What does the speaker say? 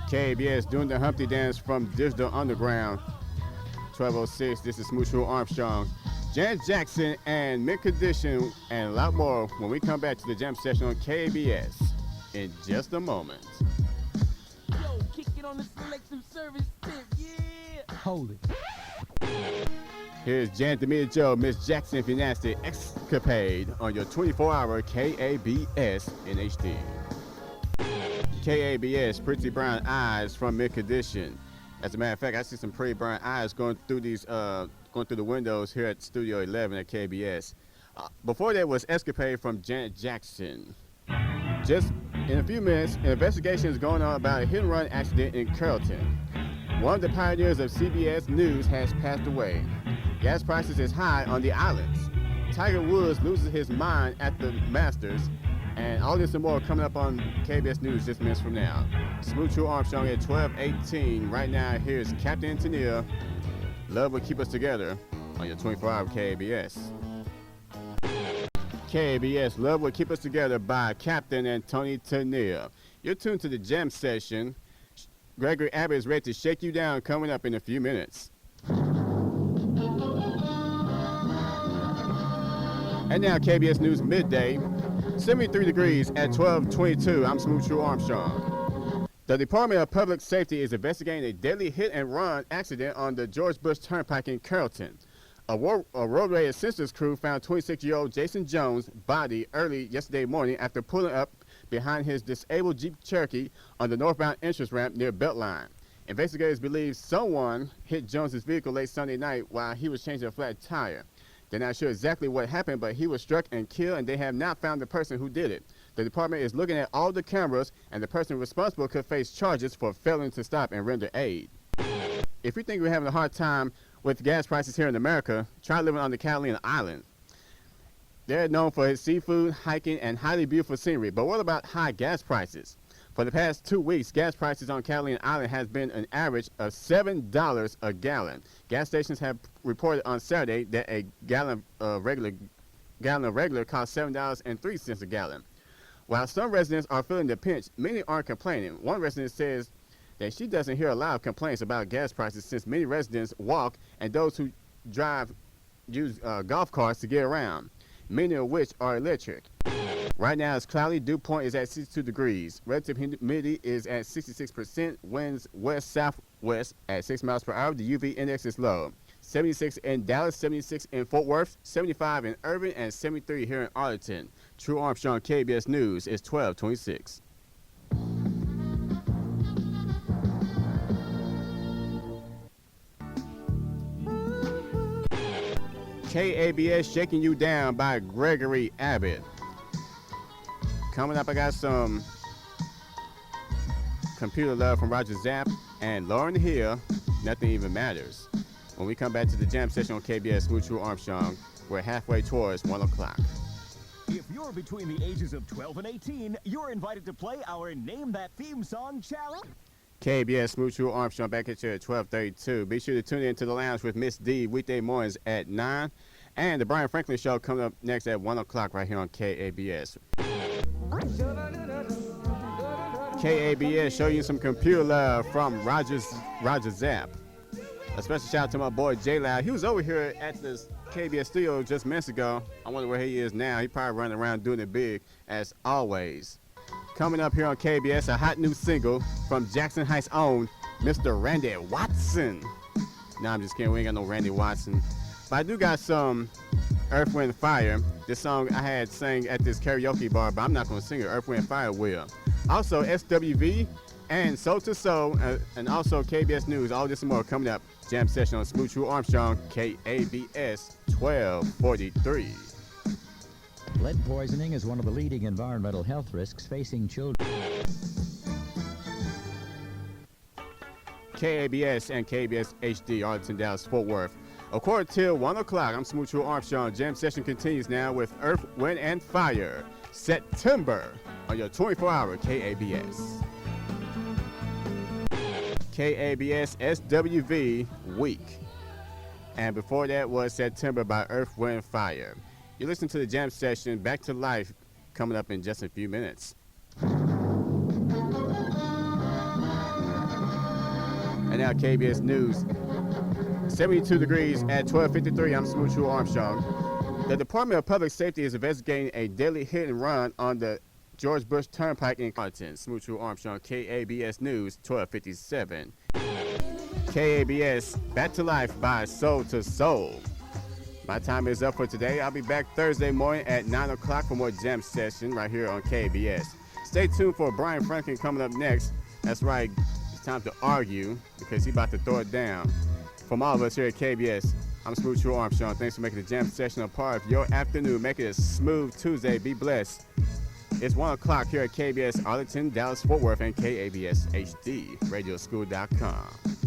KABS doing the Humpty Dance from Digital Underground. 12:06. This is Smoove Armstrong, Janet Jackson, and Mid Condition, and a lot more when we come back to the jam session on KABS in just a moment. Yo, kick it on the selective service tip, yeah! Hold it. Here's Janet the Media Joe, Miss Jackson Finasty Escapade on your 24-hour KABS in HD. KABS, Pretty Brown Eyes from Mid Condition. As a matter of fact, I see some pretty brown eyes going through the windows here at Studio 11 at KBS. Before that was Escapade from Janet Jackson. Just in a few minutes, an investigation is going on about a hit-and-run accident in Carrollton. One of the pioneers of CBS News has passed away. Gas prices is high on the islands. Tiger Woods loses his mind at the Masters. And all this and more coming up on KBS News just minutes from now. Smoove Armstrong at 12:18. Right now, here's Captain Tennille. Love Will Keep Us Together on your 24-hour KBS. KBS, Love Will Keep Us Together by Captain and Tony Tennille. You're tuned to the Jam Session. Gregory Abbott is ready to shake you down coming up in a few minutes. And now, KBS News Midday. 73 degrees at 12:22. I'm Smoove Armstrong. The Department of Public Safety is investigating a deadly hit-and-run accident on the George Bush Turnpike in Carrollton. A roadway assistance crew found 26-year-old Jason Jones' body early yesterday morning after pulling up behind his disabled Jeep Cherokee on the northbound entrance ramp near Beltline. Investigators believe someone hit Jones' vehicle late Sunday night while he was changing a flat tire. They're not sure exactly what happened, but he was struck and killed, and they have not found the person who did it. The department is looking at all the cameras, and the person responsible could face charges for failing to stop and render aid. If you think you're having a hard time with gas prices here in America, try living on the Catalina Island. They're known for its seafood, hiking, and highly beautiful scenery, but what about high gas prices? For the past 2 weeks, gas prices on Catalina Island has been an average of $7 a gallon. Gas stations have reported on Saturday that a gallon of regular costs $7.03 a gallon. While some residents are feeling the pinch, many aren't complaining. One resident says that she doesn't hear a lot of complaints about gas prices since many residents walk and those who drive use golf carts to get around, many of which are electric. Right now it's cloudy. Dew point is at 62 degrees. Relative humidity is at 66%. Winds west-southwest at 6 miles per hour. The UV index is low. 76 in Dallas, 76 in Fort Worth, 75 in Irving, and 73 here in Arlington. True Armstrong KBS News is 12:26. KABS Shaking You Down by Gregory Abbott. Coming up, I got some Computer Love from Roger Zapp and Lauryn Hill, Nothing Even Matters. When we come back to the jam session on KBS, Smoove Armstrong, we're halfway towards 1 o'clock. If you're between the ages of 12 and 18, you're invited to play our Name That Theme Song challenge. KBS, Smoove Armstrong back at you at 12:32. Be sure to tune in to the lounge with Miss D weekday mornings at 9. And the Brian Franklin Show coming up next at 1 o'clock right here on KABS. KABS show you some Computer Love from Roger Zapp. A special shout out to my boy J Loud. He was over here at the KBS studio just minutes ago. I wonder where he is now. He probably running around doing it big as always. Coming up here on KBS, a hot new single from Jackson Heights' own Mr. Randy Watson. No, I'm just kidding. We ain't got no Randy Watson. But I do got some Earth, Wind, Fire. This song I had sang at this karaoke bar, but I'm not going to sing it. Earth, Wind, Fire will. Also, SWV and Soul to Soul, and also KBS News. All this and more coming up. Jam session on Smoove Armstrong, KABS 1243. Lead poisoning is one of the leading environmental health risks facing children. KABS and KBS HD, Arlington, Dallas, Fort Worth. A quarter till 1 o'clock. I'm Smoove Armstrong. Jam session continues now with Earth, Wind, and Fire. September on your 24-hour KABS. KABS SWV Week. And before that was September by Earth, Wind, Fire. You listen to the jam session, Back to Life, coming up in just a few minutes. And now KBS News. 72 degrees at 12:53. I'm Smoove True Armstrong. The Department of Public Safety is investigating a deadly hit and run on the George Bush Turnpike in Carlton. Smoove True Armstrong, KABS News, 12:57. KABS, back to life by Soul to Soul. My time is up for today. I'll be back Thursday morning at 9 o'clock for more jam session right here on KBS. Stay tuned for Brian Franklin coming up next. That's right, it's time to argue because he's about to throw it down. From all of us here at KBS, I'm Smoove True Armstrong. Thanks for making the jam session a part of your afternoon. Make it a smooth Tuesday. Be blessed. It's 1 o'clock here at KBS Arlington, Dallas, Fort Worth, and KABS HD, radioschool.com.